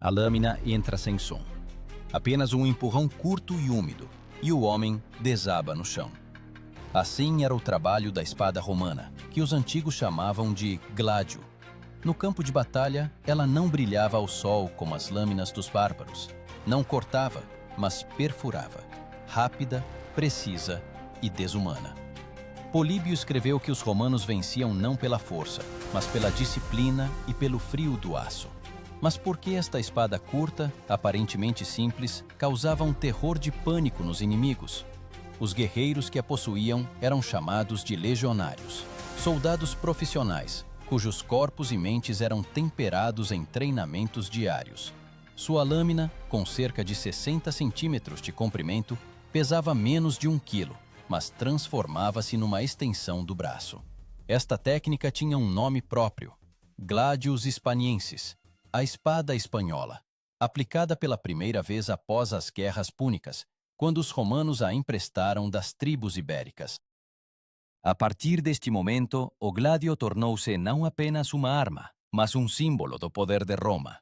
A lâmina entra sem som. Apenas um empurrão curto e úmido, e o homem desaba no chão. Assim era o trabalho da espada romana, que os antigos chamavam de gládio. No campo de batalha, ela não brilhava ao sol como as lâminas dos bárbaros. Não cortava, mas perfurava. Rápida, precisa e desumana. Políbio escreveu que os romanos venciam não pela força, mas pela disciplina e pelo frio do aço. Mas por que esta espada curta, aparentemente simples, causava um terror de pânico nos inimigos? Os guerreiros que a possuíam eram chamados de legionários, soldados profissionais, cujos corpos e mentes eram temperados em treinamentos diários. Sua lâmina, com cerca de 60 centímetros de comprimento, pesava menos de 1 quilo, mas transformava-se numa extensão do braço. Esta técnica tinha um nome próprio, Gladius Hispaniensis, a espada espanhola, aplicada pela primeira vez após as guerras púnicas, quando os romanos a emprestaram das tribos ibéricas. A partir deste momento, o gládio tornou-se não apenas uma arma, mas um símbolo do poder de Roma.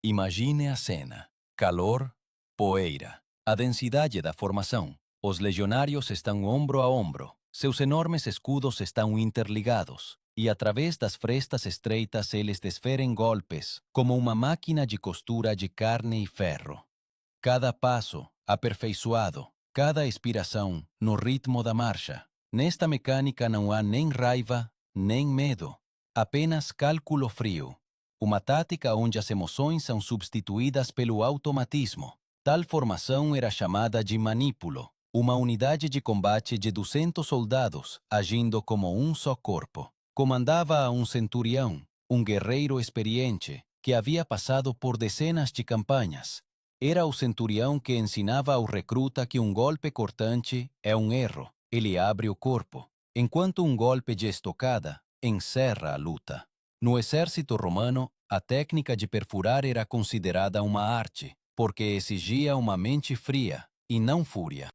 Imagine a cena: calor, poeira, a densidade da formação. Os legionários estão ombro a ombro, seus enormes escudos estão interligados, e através das frestas estreitas eles desferem golpes, como uma máquina de costura de carne e ferro. Cada passo, aperfeiçoado, cada expiração, no ritmo da marcha. Nesta mecânica não há nem raiva, nem medo, apenas cálculo frio. Uma tática onde as emoções são substituídas pelo automatismo. Tal formação era chamada de manípulo, uma unidade de combate de 200 soldados, agindo como um só corpo. Comandava um centurião, um guerreiro experiente, que havia passado por dezenas de campanhas. Era o centurião que ensinava ao recruta que um golpe cortante é um erro, ele abre o corpo, enquanto um golpe de estocada encerra a luta. No exército romano, a técnica de perfurar era considerada uma arte, porque exigia uma mente fria e não fúria.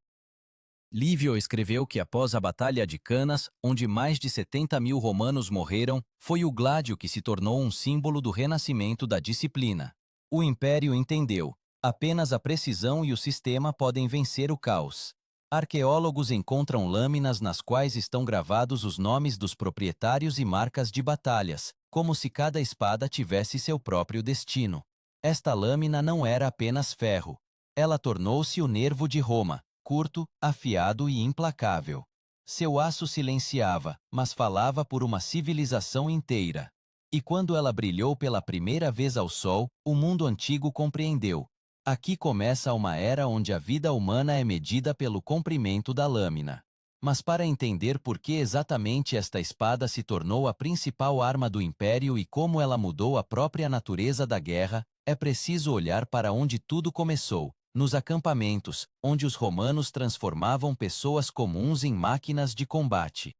Lívio escreveu que após a Batalha de Canas, onde mais de 70.000 romanos morreram, foi o gládio que se tornou um símbolo do renascimento da disciplina. O Império entendeu: apenas a precisão e o sistema podem vencer o caos. Arqueólogos encontram lâminas nas quais estão gravados os nomes dos proprietários e marcas de batalhas, como se cada espada tivesse seu próprio destino. Esta lâmina não era apenas ferro. Ela tornou-se o nervo de Roma, curto, afiado e implacável. Seu aço silenciava, mas falava por uma civilização inteira. E quando ela brilhou pela primeira vez ao sol, o mundo antigo compreendeu: aqui começa uma era onde a vida humana é medida pelo comprimento da lâmina. Mas para entender por que exatamente esta espada se tornou a principal arma do Império e como ela mudou a própria natureza da guerra, é preciso olhar para onde tudo começou, nos acampamentos, onde os romanos transformavam pessoas comuns em máquinas de combate.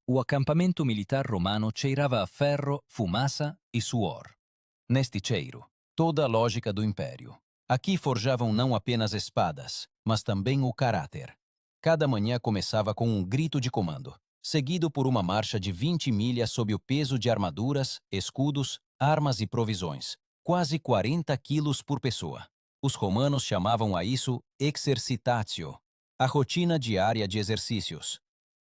O acampamento militar romano cheirava a ferro, fumaça e suor. Neste cheiro, toda a lógica do Império. Aqui forjavam não apenas espadas, mas também o caráter. Cada manhã começava com um grito de comando, seguido por uma marcha de 20 milhas sob o peso de armaduras, escudos, armas e provisões, quase 40 quilos por pessoa. Os romanos chamavam a isso exercitatio, a rotina diária de exercícios.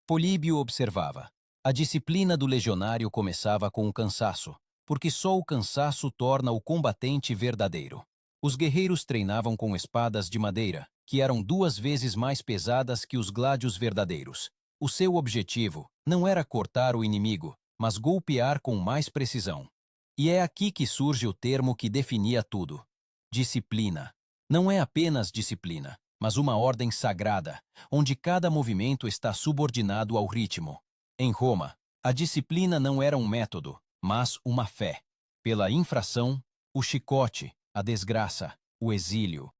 Políbio observava: a disciplina do legionário começava com o cansaço, porque só o cansaço torna o combatente verdadeiro. Os guerreiros treinavam com espadas de madeira, que eram 2 vezes mais pesadas que os gládios verdadeiros. O seu objetivo não era cortar o inimigo, mas golpear com mais precisão. E é aqui que surge o termo que definia tudo: disciplina. Não é apenas disciplina, mas uma ordem sagrada, onde cada movimento está subordinado ao ritmo. Em Roma, a disciplina não era um método, mas uma fé. Pela infração, o chicote, a desgraça, o exílio.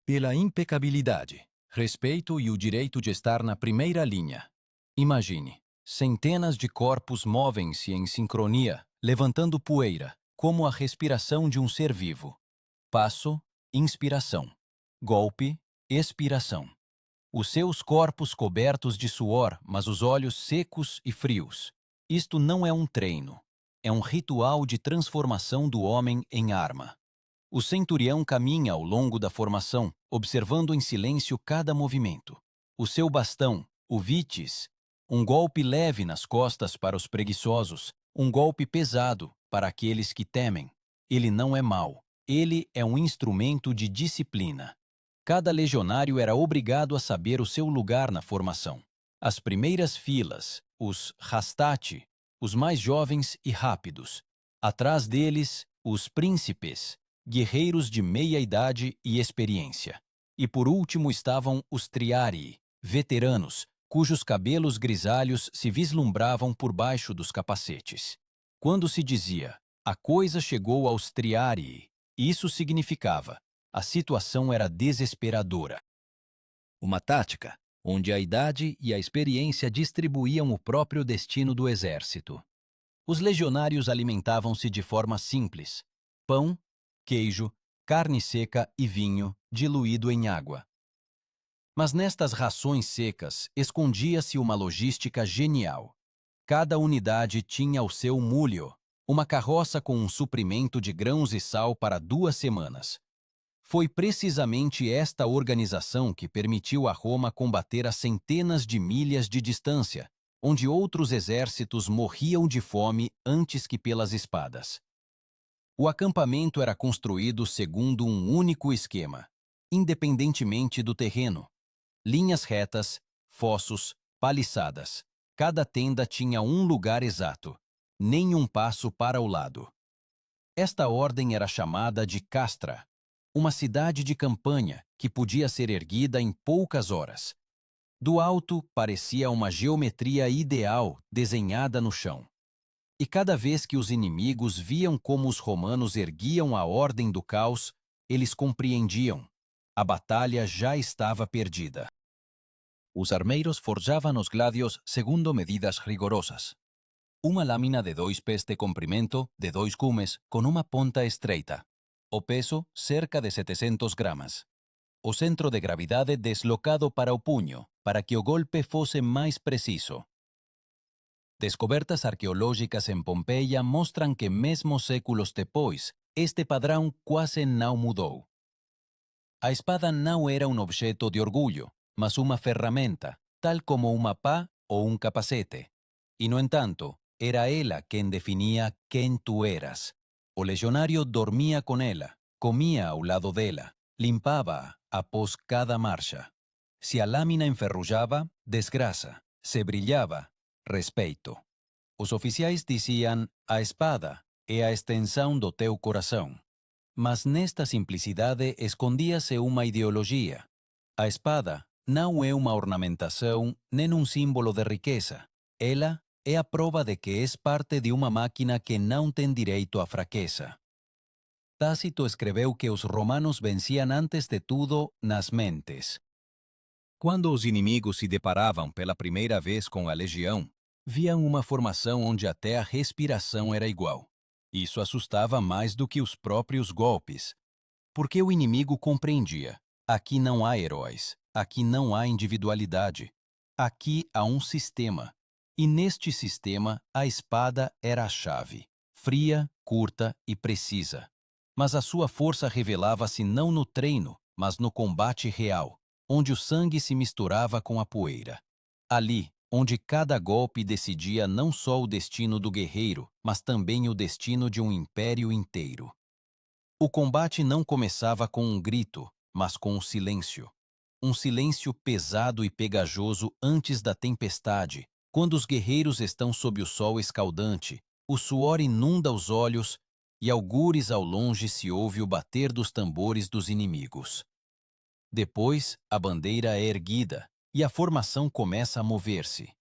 Pela impecabilidade, respeito e o direito de estar na primeira linha. Imagine, centenas de corpos movem-se em sincronia, levantando poeira, como a respiração de um ser vivo. Passo, inspiração. Golpe, expiração. Os seus corpos cobertos de suor, mas os olhos secos e frios. Isto não é um treino. É um ritual de transformação do homem em arma. O centurião caminha ao longo da formação, observando em silêncio cada movimento. O seu bastão, o vitis, um golpe leve nas costas para os preguiçosos, um golpe pesado para aqueles que temem. Ele não é mau, ele é um instrumento de disciplina. Cada legionário era obrigado a saber o seu lugar na formação. As primeiras filas, os hastati, os mais jovens e rápidos. Atrás deles, os príncipes, guerreiros de meia-idade e experiência. E por último estavam os triarii, veteranos, cujos cabelos grisalhos se vislumbravam por baixo dos capacetes. Quando se dizia, a coisa chegou aos triarii, isso significava, a situação era desesperadora. Uma tática, onde a idade e a experiência distribuíam o próprio destino do exército. Os legionários alimentavam-se de forma simples: pão, queijo, carne seca e vinho, diluído em água. Mas nestas rações secas escondia-se uma logística genial. Cada unidade tinha o seu mulho, uma carroça com um suprimento de grãos e sal para 2 semanas. Foi precisamente esta organização que permitiu a Roma combater a centenas de milhas de distância, onde outros exércitos morriam de fome antes que pelas espadas. O acampamento era construído segundo um único esquema, independentemente do terreno. Linhas retas, fossos, paliçadas. Cada tenda tinha um lugar exato, nem um passo para o lado. Esta ordem era chamada de castra, uma cidade de campanha que podia ser erguida em poucas horas. Do alto, parecia uma geometria ideal desenhada no chão. E cada vez que os inimigos viam como os romanos erguiam a ordem do caos, eles compreendiam. A batalha já estava perdida. Os armeiros forjavam os gládios segundo medidas rigorosas. Uma lâmina de 2 pés de comprimento, de 2 gumes, com uma ponta estreita. O peso, cerca de 700 gramas. O centro de gravidade deslocado para o punho, para que o golpe fosse mais preciso. Descobertas arqueológicas em Pompeia mostram que mesmo séculos depois, este padrão quase não mudou. A espada não era um objeto de orgulho, mas uma ferramenta, tal como uma pá ou um capacete. E, no entanto, era ela quem definia quem tu eras. O legionário dormia com ela, comia ao lado dela, limpava-a após cada marcha. Se a lâmina enferrujava, desgraça. Se brilhava, respeito. Os oficiais diziam, a espada é a extensão do teu coração. Mas nesta simplicidade escondia-se uma ideologia. A espada não é uma ornamentação nem um símbolo de riqueza. Ela é a prova de que és parte de uma máquina que não tem direito à fraqueza. Tácito escreveu que os romanos venciam antes de tudo nas mentes. Quando os inimigos se deparavam pela primeira vez com a legião, viam uma formação onde até a respiração era igual. Isso assustava mais do que os próprios golpes, porque o inimigo compreendia: aqui não há heróis, aqui não há individualidade, aqui há um sistema. E neste sistema, a espada era a chave, fria, curta e precisa. Mas a sua força revelava-se não no treino, mas no combate real, onde o sangue se misturava com a poeira. Ali, onde cada golpe decidia não só o destino do guerreiro, mas também o destino de um império inteiro. O combate não começava com um grito, mas com um silêncio. Um silêncio pesado e pegajoso antes da tempestade, quando os guerreiros estão sob o sol escaldante, o suor inunda os olhos e algures ao longe se ouve o bater dos tambores dos inimigos. Depois, a bandeira é erguida e a formação começa a mover-se.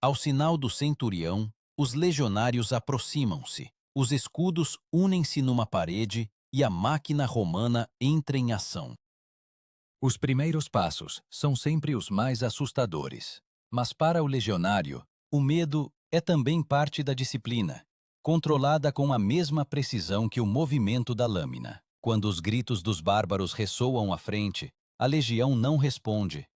Ao sinal do centurião, os legionários aproximam-se, os escudos unem-se numa parede e a máquina romana entra em ação. Os primeiros passos são sempre os mais assustadores. Mas para o legionário, o medo é também parte da disciplina, controlada com a mesma precisão que o movimento da lâmina. Quando os gritos dos bárbaros ressoam à frente, a legião não responde.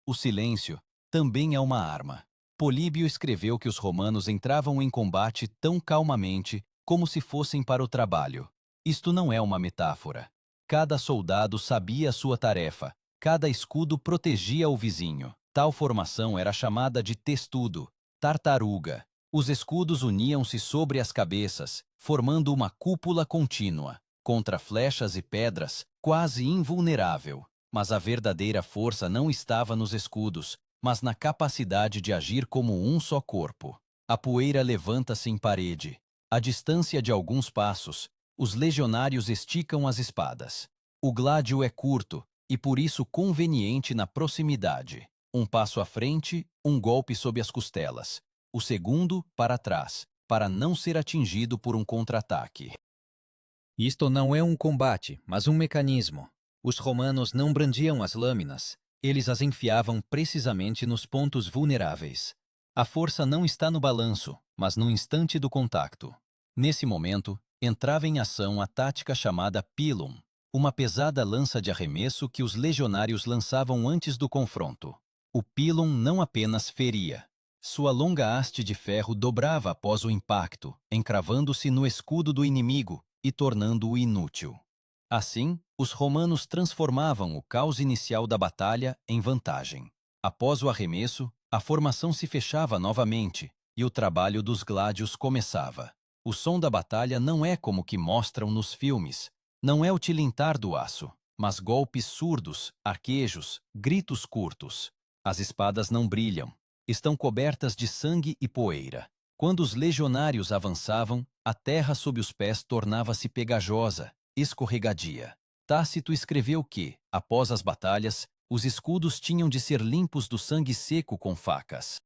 O silêncio também é uma arma. Políbio escreveu que os romanos entravam em combate tão calmamente como se fossem para o trabalho. Isto não é uma metáfora. Cada soldado sabia sua tarefa, cada escudo protegia o vizinho. Tal formação era chamada de testudo, tartaruga. Os escudos uniam-se sobre as cabeças, formando uma cúpula contínua, contra flechas e pedras, quase invulnerável. Mas a verdadeira força não estava nos escudos, mas na capacidade de agir como um só corpo. A poeira levanta-se em parede. À distância de alguns passos, os legionários esticam as espadas. O gládio é curto e por isso conveniente na proximidade. Um passo à frente, um golpe sob as costelas. O segundo, para trás, para não ser atingido por um contra-ataque. Isto não é um combate, mas um mecanismo. Os romanos não brandiam as lâminas, eles as enfiavam precisamente nos pontos vulneráveis. A força não está no balanço, mas no instante do contacto. Nesse momento, entrava em ação a tática chamada pilum, uma pesada lança de arremesso que os legionários lançavam antes do confronto. O pilum não apenas feria. Sua longa haste de ferro dobrava após o impacto, encravando-se no escudo do inimigo e tornando-o inútil. Assim, os romanos transformavam o caos inicial da batalha em vantagem. Após o arremesso, a formação se fechava novamente e o trabalho dos gládios começava. O som da batalha não é como que mostram nos filmes. Não é o tilintar do aço, mas golpes surdos, arquejos, gritos curtos. As espadas não brilham. Estão cobertas de sangue e poeira. Quando os legionários avançavam, a terra sob os pés tornava-se pegajosa, escorregadia. Tácito escreveu que, após as batalhas, os escudos tinham de ser limpos do sangue seco com facas.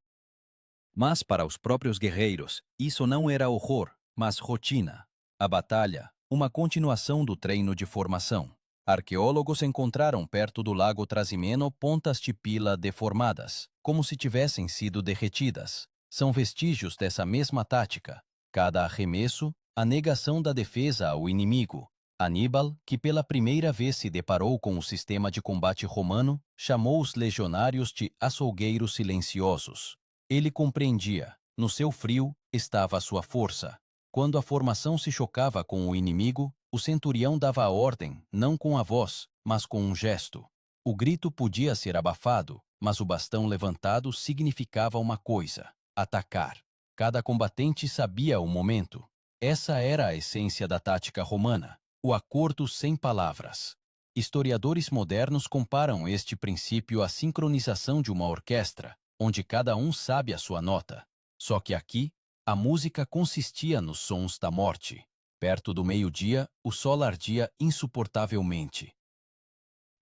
Mas para os próprios guerreiros, isso não era horror, mas rotina. A batalha, uma continuação do treino de formação. Arqueólogos encontraram perto do lago Trasimeno pontas de pila deformadas, como se tivessem sido derretidas. São vestígios dessa mesma tática. Cada arremesso, a negação da defesa ao inimigo. Aníbal, que pela primeira vez se deparou com o sistema de combate romano, chamou os legionários de açougueiros silenciosos. Ele compreendia, no seu frio estava a sua força. Quando a formação se chocava com o inimigo, o centurião dava a ordem, não com a voz, mas com um gesto. O grito podia ser abafado, mas o bastão levantado significava uma coisa: atacar. Cada combatente sabia o momento. Essa era a essência da tática romana, o acordo sem palavras. Historiadores modernos comparam este princípio à sincronização de uma orquestra, onde cada um sabe a sua nota. Só que aqui, a música consistia nos sons da morte. Perto do meio-dia, o sol ardia insuportavelmente.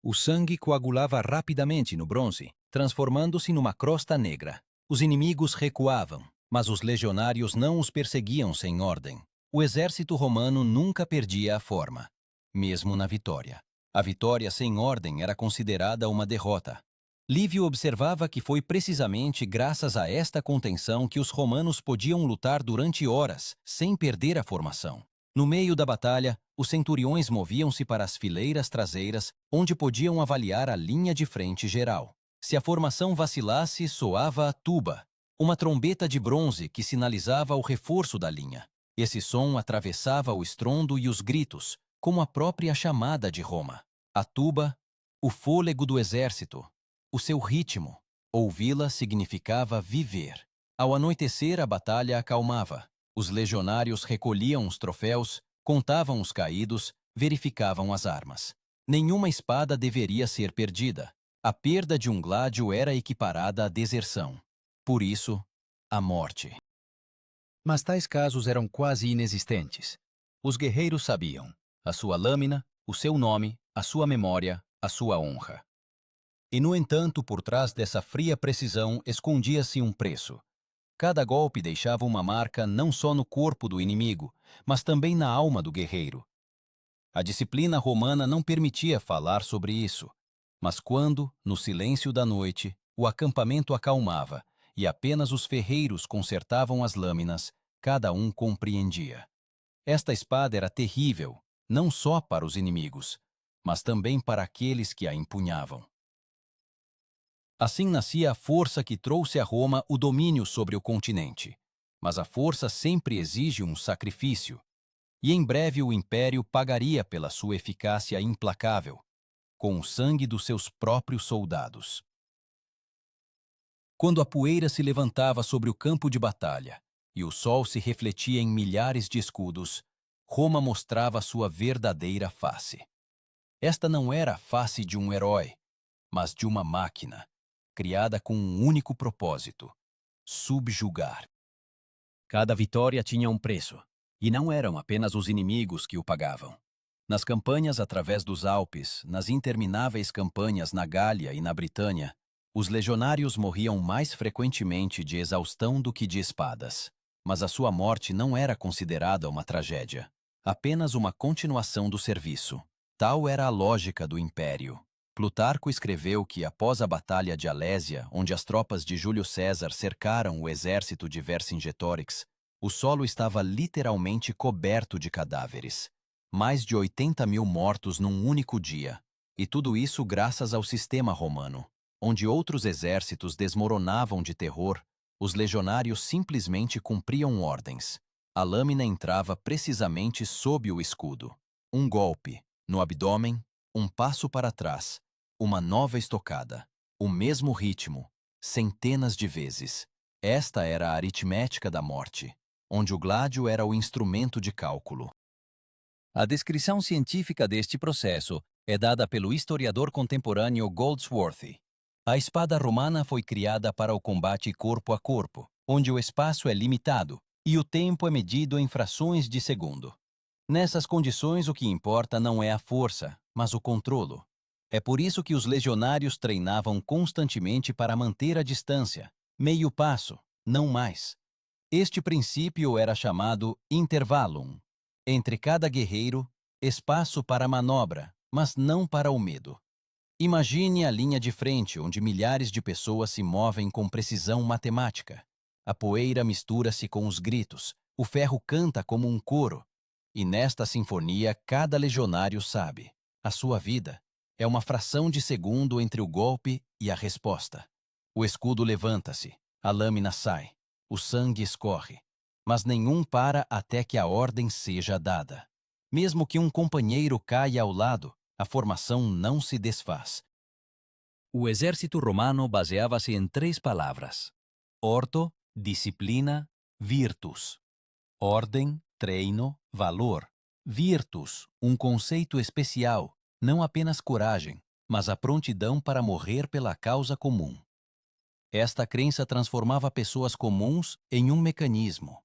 O sangue coagulava rapidamente no bronze, transformando-se numa crosta negra. Os inimigos recuavam, mas os legionários não os perseguiam sem ordem. O exército romano nunca perdia a forma, mesmo na vitória. A vitória sem ordem era considerada uma derrota. Lívio observava que foi precisamente graças a esta contenção que os romanos podiam lutar durante horas, sem perder a formação. No meio da batalha, os centuriões moviam-se para as fileiras traseiras, onde podiam avaliar a linha de frente geral. Se a formação vacilasse, soava a tuba, uma trombeta de bronze que sinalizava o reforço da linha. Esse som atravessava o estrondo e os gritos, como a própria chamada de Roma. A tuba, o fôlego do exército, o seu ritmo. Ouvi-la significava viver. Ao anoitecer, a batalha acalmava. Os legionários recolhiam os troféus, contavam os caídos, verificavam as armas. Nenhuma espada deveria ser perdida. A perda de um gládio era equiparada à deserção. Por isso, a morte. Mas tais casos eram quase inexistentes. Os guerreiros sabiam a sua lâmina, o seu nome, a sua memória, a sua honra. E, no entanto, por trás dessa fria precisão escondia-se um preço. Cada golpe deixava uma marca não só no corpo do inimigo, mas também na alma do guerreiro. A disciplina romana não permitia falar sobre isso, mas quando, no silêncio da noite, o acampamento acalmava e apenas os ferreiros consertavam as lâminas, cada um compreendia. Esta espada era terrível, não só para os inimigos, mas também para aqueles que a empunhavam. Assim nascia a força que trouxe a Roma o domínio sobre o continente. Mas a força sempre exige um sacrifício. E em breve o império pagaria pela sua eficácia implacável, com o sangue dos seus próprios soldados. Quando a poeira se levantava sobre o campo de batalha e o sol se refletia em milhares de escudos, Roma mostrava sua verdadeira face. Esta não era a face de um herói, mas de uma máquina, criada com um único propósito: subjugar. Cada vitória tinha um preço, e não eram apenas os inimigos que o pagavam. Nas campanhas através dos Alpes, nas intermináveis campanhas na Gália e na Britânia, os legionários morriam mais frequentemente de exaustão do que de espadas. Mas a sua morte não era considerada uma tragédia, apenas uma continuação do serviço. Tal era a lógica do império. Plutarco escreveu que, após a Batalha de Alésia, onde as tropas de Júlio César cercaram o exército de Vercingetorix, o solo estava literalmente coberto de cadáveres. Mais de 80.000 mortos num único dia. E tudo isso graças ao sistema romano. Onde outros exércitos desmoronavam de terror, os legionários simplesmente cumpriam ordens. A lâmina entrava precisamente sob o escudo. Um golpe no abdômen, um passo para trás, uma nova estocada, o mesmo ritmo, centenas de vezes. Esta era a aritmética da morte, onde o gládio era o instrumento de cálculo. A descrição científica deste processo é dada pelo historiador contemporâneo Goldsworthy. A espada romana foi criada para o combate corpo a corpo, onde o espaço é limitado e o tempo é medido em frações de segundo. Nessas condições, o que importa não é a força, mas o controlo. É por isso que os legionários treinavam constantemente para manter a distância, meio passo, não mais. Este princípio era chamado intervallum. Entre cada guerreiro, espaço para a manobra, mas não para o medo. Imagine a linha de frente onde milhares de pessoas se movem com precisão matemática. A poeira mistura-se com os gritos, o ferro canta como um coro. E nesta sinfonia cada legionário sabe: a sua vida é uma fração de segundo entre o golpe e a resposta. O escudo levanta-se, a lâmina sai, o sangue escorre, mas nenhum para até que a ordem seja dada. Mesmo que um companheiro caia ao lado, a formação não se desfaz. O exército romano baseava-se em 3 palavras: ordo, disciplina, virtus. Ordem, treino, valor. Virtus, um conceito especial, não apenas coragem, mas a prontidão para morrer pela causa comum. Esta crença transformava pessoas comuns em um mecanismo.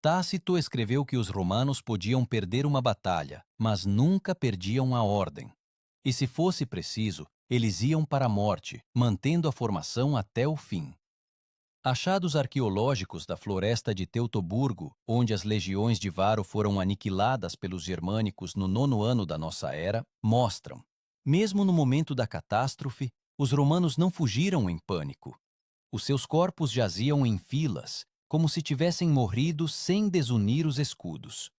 Tácito escreveu que os romanos podiam perder uma batalha, mas nunca perdiam a ordem. E se fosse preciso, eles iam para a morte, mantendo a formação até o fim. Achados arqueológicos da floresta de Teutoburgo, onde as legiões de Varo foram aniquiladas pelos germânicos no 9º ano da nossa era, mostram: mesmo no momento da catástrofe, os romanos não fugiram em pânico. Os seus corpos jaziam em filas, como se tivessem morrido sem desunir os escudos.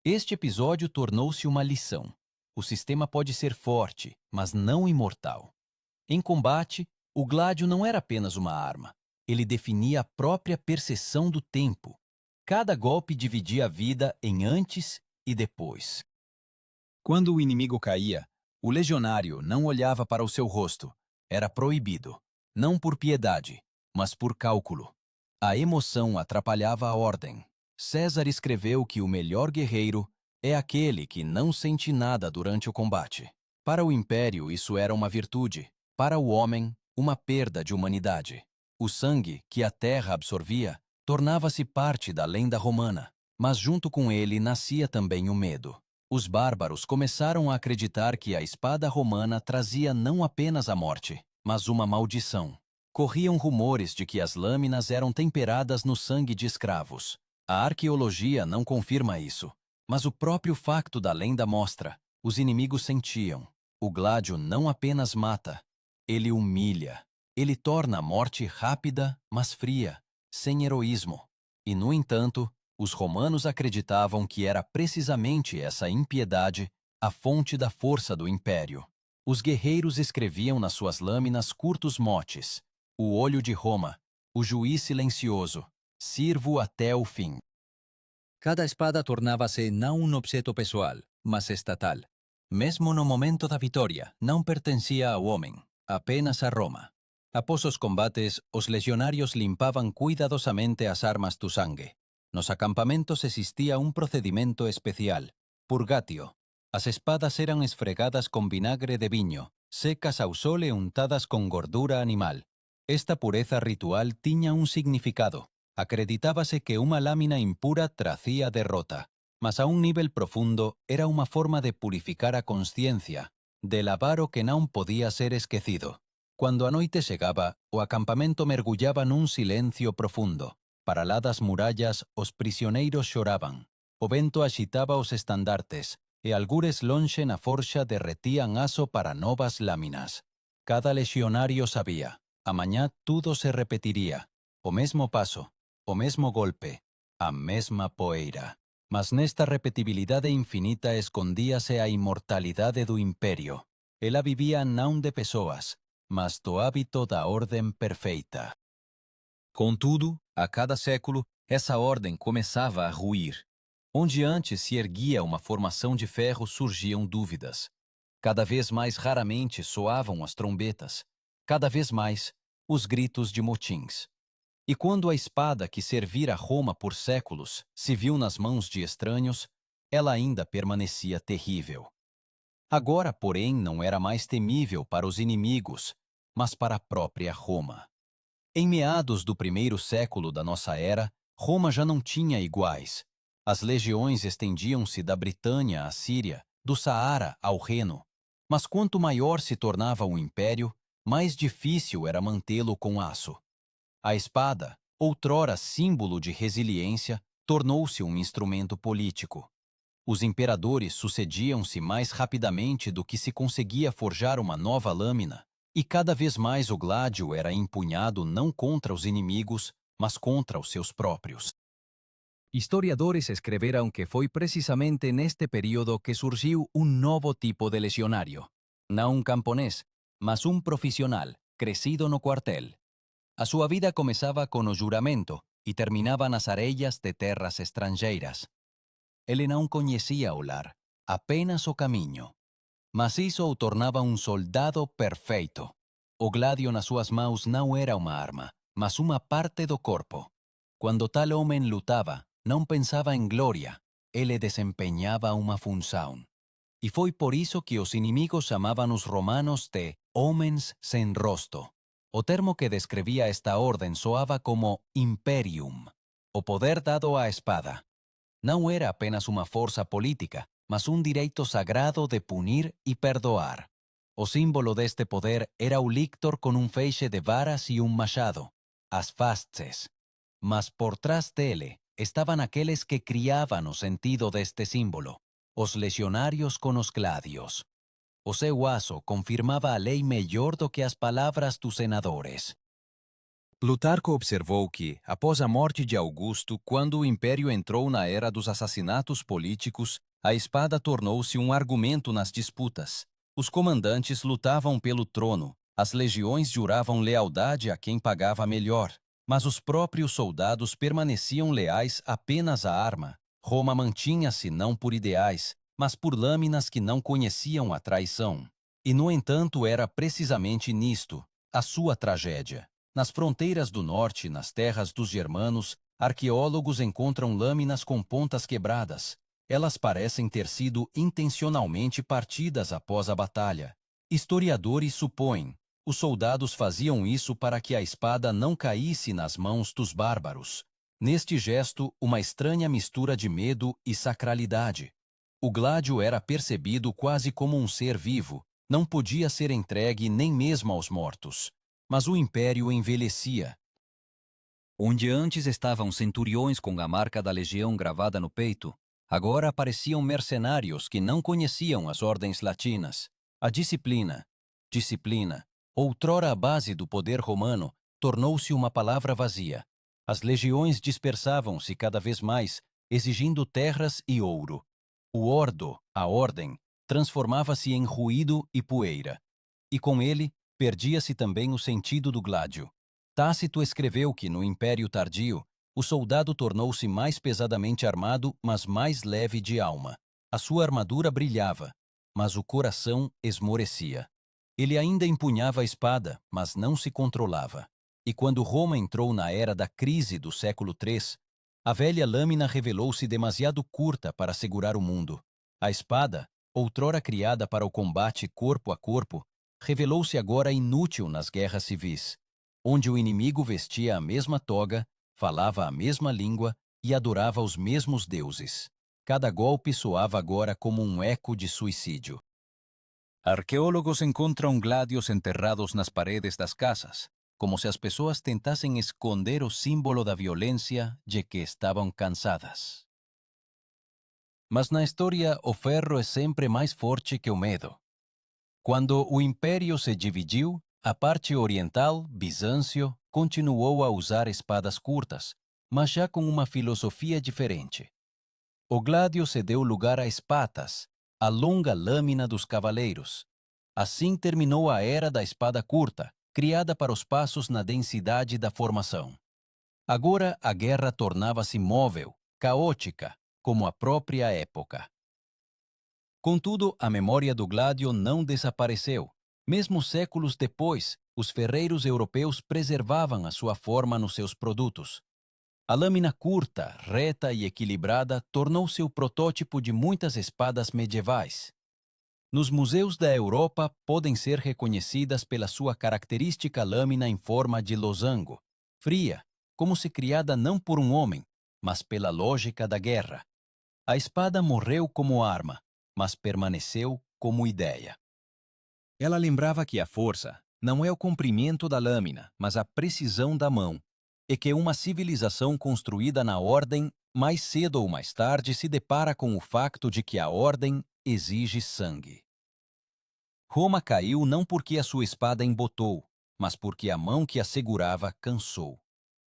Este episódio tornou-se uma lição. O sistema pode ser forte, mas não imortal. Em combate, o gládio não era apenas uma arma. Ele definia a própria percepção do tempo. Cada golpe dividia a vida em antes e depois. Quando o inimigo caía, o legionário não olhava para o seu rosto. Era proibido, não por piedade, mas por cálculo. A emoção atrapalhava a ordem. César escreveu que o melhor guerreiro é aquele que não sente nada durante o combate. Para o império, isso era uma virtude. Para o homem, uma perda de humanidade. O sangue que a terra absorvia tornava-se parte da lenda romana, mas junto com ele nascia também o medo. Os bárbaros começaram a acreditar que a espada romana trazia não apenas a morte, mas uma maldição. Corriam rumores de que as lâminas eram temperadas no sangue de escravos. A arqueologia não confirma isso, mas o próprio facto da lenda mostra: os inimigos sentiam. O gládio não apenas mata, ele humilha. Ele torna a morte rápida, mas fria, sem heroísmo. E, no entanto, os romanos acreditavam que era precisamente essa impiedade a fonte da força do império. Os guerreiros escreviam nas suas lâminas curtos motes: o olho de Roma, o juiz silencioso, sirvo até o fim. Cada espada tornava-se não um objeto pessoal, mas estatal. Mesmo no momento da vitória, não pertencia ao homem, apenas a Roma. Após os combates, os legionários limpavam cuidadosamente as armas do sangue. Nos acampamentos existia um procedimento especial, purgatio. As espadas eram esfregadas com vinagre de vinho, secas ao sol e untadas com gordura animal. Esta pureza ritual tinha um significado. Acreditava-se que uma lâmina impura trazia derrota, mas a um nível profundo era uma forma de purificar a consciência, de lavar o que não podia ser esquecido. Quando a noite chegava, o acampamento mergulhava num silêncio profundo. Para lá das muralhas, os prisioneiros choravam. O vento agitava os estandartes, e algures longe na forja derretiam aço para novas lâminas. Cada legionário sabia, amanhã tudo se repetiria. O mesmo passo, o mesmo golpe, a mesma poeira. Mas nesta repetibilidade infinita escondía-se a imortalidade do império. Ela vivia não de pessoas, mas do hábito da ordem perfeita. Contudo, a cada século, essa ordem começava a ruir. Onde antes se erguia uma formação de ferro, surgiam dúvidas. Cada vez mais raramente soavam as trombetas. Cada vez mais, os gritos de motins. E quando a espada que servira Roma por séculos se viu nas mãos de estranhos, ela ainda permanecia terrível. Agora, porém, não era mais temível para os inimigos, mas para a própria Roma. Em meados do primeiro século da nossa era, Roma já não tinha iguais. As legiões estendiam-se da Britânia à Síria, do Saara ao Reno. Mas quanto maior se tornava o império, mais difícil era mantê-lo com aço. A espada, outrora símbolo de resiliência, tornou-se um instrumento político. Os imperadores sucediam-se mais rapidamente do que se conseguia forjar uma nova lâmina, e cada vez mais o gládio era empunhado não contra os inimigos, mas contra os seus próprios. Historiadores escreveram que foi precisamente neste período que surgiu um novo tipo de legionário. Não um camponês, mas um profissional, crescido no quartel. A sua vida começava com o juramento e terminava nas areias de terras estrangeiras. Ele não conhecia o lar, apenas o caminho. Mas isso o tornava um soldado perfeito. O gládio nas suas mãos não era uma arma, mas uma parte do corpo. Quando tal homem lutava, não pensava em glória, ele desempenhava uma função. E foi por isso que os inimigos chamavam os romanos de homens sem rosto. O termo que descrevia esta ordem soava como imperium, o poder dado à espada. Não era apenas uma força política, mas um direito sagrado de punir e perdoar. O símbolo deste poder era o lictor com um feixe de varas e um machado, as fasces. Mas por trás dele estavam aqueles que criavam o sentido deste símbolo, os legionários com os gládios. O seu aço confirmava a lei melhor do que as palavras dos senadores. Plutarco observou que, após a morte de Augusto, quando o império entrou na era dos assassinatos políticos, a espada tornou-se um argumento nas disputas. Os comandantes lutavam pelo trono, as legiões juravam lealdade a quem pagava melhor, mas os próprios soldados permaneciam leais apenas à arma. Roma mantinha-se não por ideais, mas por lâminas que não conheciam a traição. E, no entanto, era precisamente nisto, a sua tragédia. Nas fronteiras do norte, nas terras dos germanos, arqueólogos encontram lâminas com pontas quebradas. Elas parecem ter sido intencionalmente partidas após a batalha. Historiadores supõem, os soldados faziam isso para que a espada não caísse nas mãos dos bárbaros. Neste gesto, uma estranha mistura de medo e sacralidade. O gládio era percebido quase como um ser vivo, não podia ser entregue nem mesmo aos mortos. Mas o império envelhecia. Onde antes estavam centuriões com a marca da legião gravada no peito, agora apareciam mercenários que não conheciam as ordens latinas. A disciplina, outrora a base do poder romano, tornou-se uma palavra vazia. As legiões dispersavam-se cada vez mais, exigindo terras e ouro. O ordo, a ordem, transformava-se em ruído e poeira. E com ele, perdia-se também o sentido do gládio. Tácito escreveu que, no Império Tardio, O soldado tornou-se mais pesadamente armado, mas mais leve de alma. A sua armadura brilhava, mas o coração esmorecia. Ele ainda empunhava a espada, mas não se controlava. E quando Roma entrou na era da crise do século III, a velha lâmina revelou-se demasiado curta para segurar o mundo. A espada, outrora criada para o combate corpo a corpo, revelou-se agora inútil nas guerras civis, onde o inimigo vestia a mesma toga, falava a mesma língua e adorava os mesmos deuses. Cada golpe soava agora como um eco de suicídio. Arqueólogos encontram gládios enterrados nas paredes das casas, como se as pessoas tentassem esconder o símbolo da violência de que estavam cansadas. Mas na história, o ferro é sempre mais forte que o medo. Quando o império se dividiu, a parte oriental, Bizâncio, continuou a usar espadas curtas, mas já com uma filosofia diferente. O gládio cedeu lugar a espatas, a longa lâmina dos cavaleiros. Assim terminou a era da espada curta, criada para os passos na densidade da formação. Agora a guerra tornava-se móvel, caótica, como a própria época. Contudo, a memória do gládio não desapareceu. Mesmo séculos depois, os ferreiros europeus preservavam a sua forma nos seus produtos. A lâmina curta, reta e equilibrada tornou-se o protótipo de muitas espadas medievais. Nos museus da Europa podem ser reconhecidas pela sua característica lâmina em forma de losango, fria, como se criada não por um homem, mas pela lógica da guerra. A espada morreu como arma, mas permaneceu como ideia. Ela lembrava que a força não é o comprimento da lâmina, mas a precisão da mão, e que uma civilização construída na ordem, mais cedo ou mais tarde, se depara com o facto de que a ordem exige sangue. Roma caiu não porque a sua espada embotou, mas porque a mão que a segurava cansou.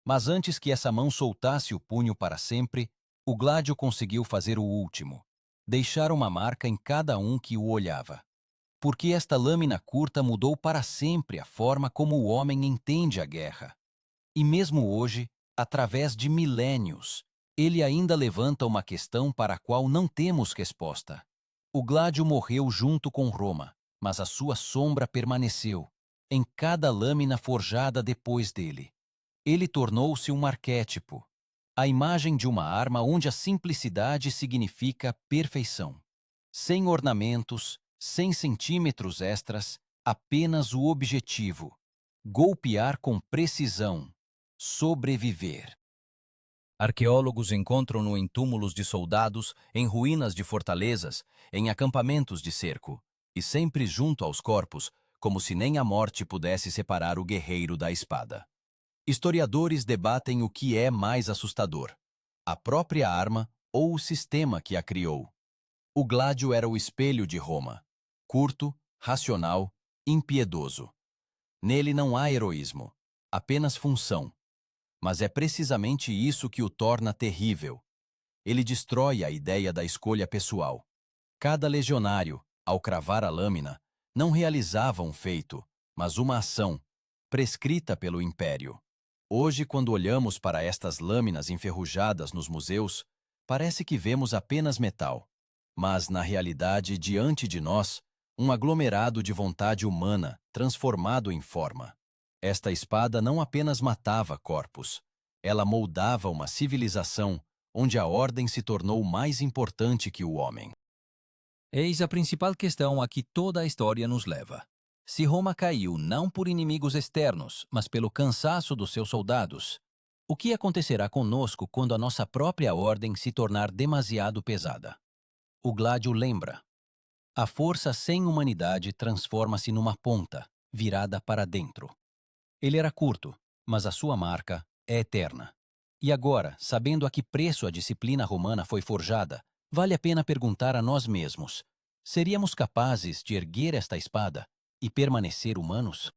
Mas antes que essa mão soltasse o punho para sempre, o gládio conseguiu fazer o último, deixar uma marca em cada um que o olhava. Porque esta lâmina curta mudou para sempre a forma como o homem entende a guerra. E mesmo hoje, através de milênios, ele ainda levanta uma questão para a qual não temos resposta. O gládio morreu junto com Roma, mas a sua sombra permaneceu, em cada lâmina forjada depois dele. Ele tornou-se um arquétipo, a imagem de uma arma onde a simplicidade significa perfeição. Sem ornamentos, sem centímetros extras, apenas o objetivo: golpear com precisão, sobreviver. Arqueólogos encontram-no em túmulos de soldados, em ruínas de fortalezas, em acampamentos de cerco, e sempre junto aos corpos, como se nem a morte pudesse separar o guerreiro da espada. Historiadores debatem o que é mais assustador: a própria arma ou o sistema que a criou. O gládio era o espelho de Roma, curto, racional, impiedoso. Nele não há heroísmo, apenas função. Mas é precisamente isso que o torna terrível. Ele destrói a ideia da escolha pessoal. Cada legionário, ao cravar a lâmina, não realizava um feito, mas uma ação, prescrita pelo império. Hoje, quando olhamos para estas lâminas enferrujadas nos museus, parece que vemos apenas metal. Mas, na realidade, diante de nós, um aglomerado de vontade humana transformado em forma. Esta espada não apenas matava corpos, ela moldava uma civilização onde a ordem se tornou mais importante que o homem. Eis a principal questão a que toda a história nos leva. Se Roma caiu não por inimigos externos, mas pelo cansaço dos seus soldados, o que acontecerá conosco quando a nossa própria ordem se tornar demasiado pesada? O gládio lembra. A força sem humanidade transforma-se numa ponta, virada para dentro. Ele era curto, mas a sua marca é eterna. E agora, sabendo a que preço a disciplina romana foi forjada, vale a pena perguntar a nós mesmos: seríamos capazes de erguer esta espada e permanecer humanos?